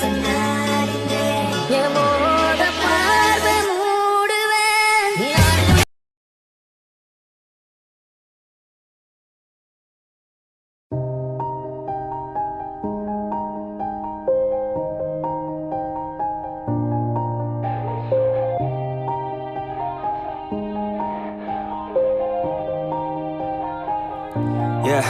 சொன்னாரில்லே எமோத பார்வை மூடுவேன். Yeah.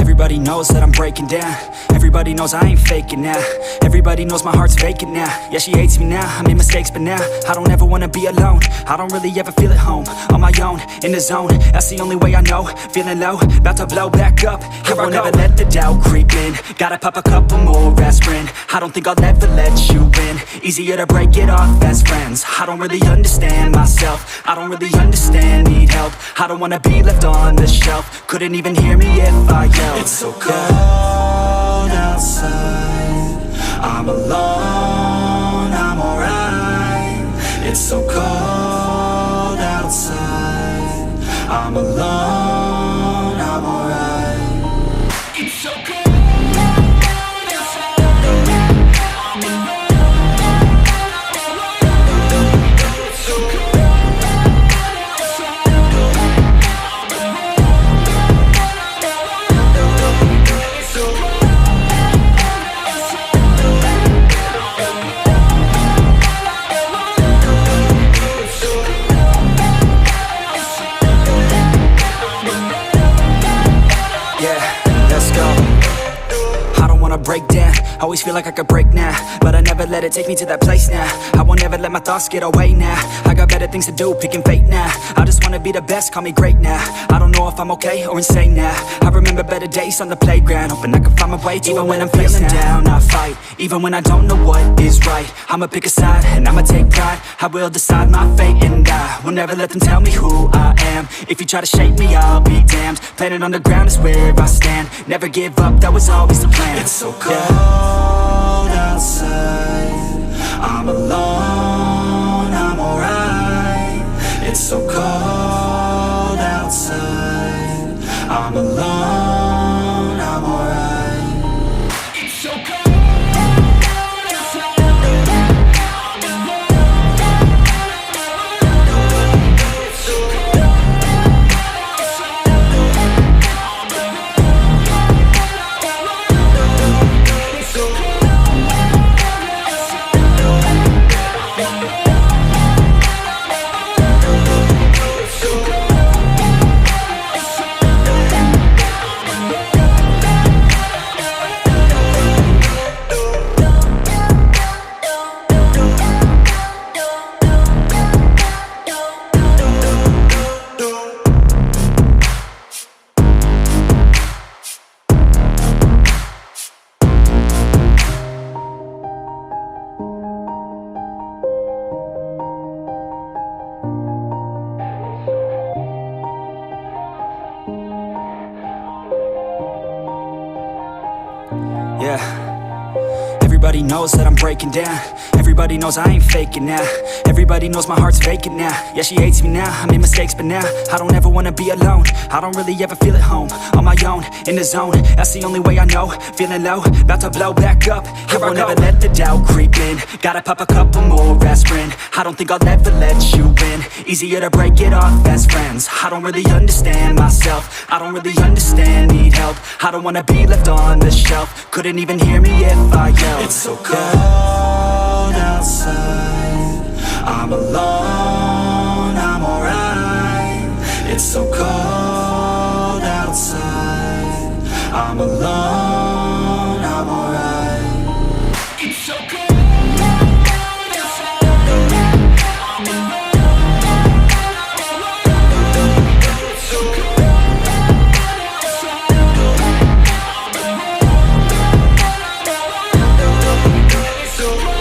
Everybody knows that I'm breaking down. Everybody knows I ain't faking now. Everybody knows my heart's vacant now. Yeah, she hates me now, I made mistakes but now I don't ever wanna be alone. I don't really ever feel at home. On my own, in the zone, that's the only way I know. Feeling low, about to blow back up. I won't ever let the doubt creep in. Gotta pop a couple more aspirin. I don't think I'll ever let you in. Easier to break it off best friends. I don't really understand myself. I don't really understand, need help. I don't wanna be left on the shelf. Couldn't even hear me if I yelled. It's so cold outside, I'm alone, I'm alright. It's so cold outside, I'm alone, I'm alright. It's so cold outside, I'm alone. It's so cold outside, I'm alone. Break down, always feel like I could break now, but I never let it take me to that place now. I won't ever let my thoughts get away now. I got better things to do, picking fate now. I just wanna be the best, call me great now. I don't know if I'm okay or insane now. I remember better days on the playground, hoping I can find my way. Even when I'm feeling down, I fight. Even when I don't know what is right, I'ma pick a side and I'ma take pride. I will decide my fate and I will never let them tell me who I am. If you try to shape me, I'll be damned. Planet on the ground is where I stand. Never give up, that was always the plan. It's so cold outside, I'm alone, I'm alright. It's so cold outside, I'm alone, I'm alright. It's so cold outside, I'm alone. It's so cold outside, I'm Yeah. Everybody knows that I'm breaking down. Everybody knows I ain't faking now. Everybody knows my heart's vacant now. Yeah, she hates me now, I made mistakes but now I don't ever wanna be alone. I don't really ever feel at home. On my own, in the zone, that's the only way I know. Feeling low, about to blow back up. I won't ever let the doubt creep in. Gotta pop a couple more aspirin. I don't think I'll ever let you in. Easier to break it off best friends. I don't really understand myself. I don't really understand, need help. I don't wanna be left on the shelf. Couldn't even hear me if I yelled. It's so cold outside, I'm alone, I'm alright. It's so cold outside, I'm alone, I'm alright. It's so cold outside, I'm alone. It's so cold outside, I'm alone. It's so cold.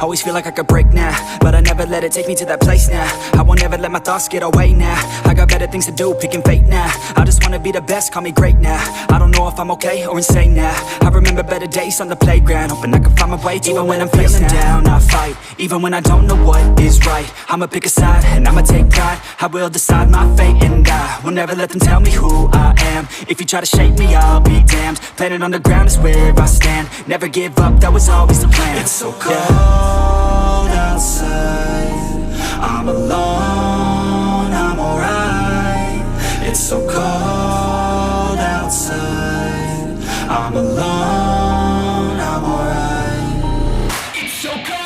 Always feel like I could break now, but I never let it take me to that place now. I won't ever let my thoughts get away now. I got better things to do, picking fate now. I just wanna be the best, call me great now. I don't know if I'm okay or insane now. I remember better days on the playground, hoping I can find my way to even when I'm feeling down, I fight. Even when I don't know what is right, I'ma pick a side and I'ma take pride. I will decide my fate and I will never let them tell me who I am. If you try to shape me, I'll be damned. Planet on the ground is where I stand. Never give up, that was always the plan. It's so cold outside, I'm alone, I'm alright. It's so cold outside, I'm alone, I'm alright. It's so cold.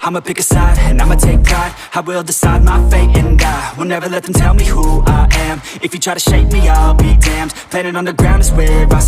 I'ma pick a side and I'ma take pride. I will decide my fate and I will never let them tell me who I am. If you try to shape me, I'll be damned. Planet on the ground is where I stand.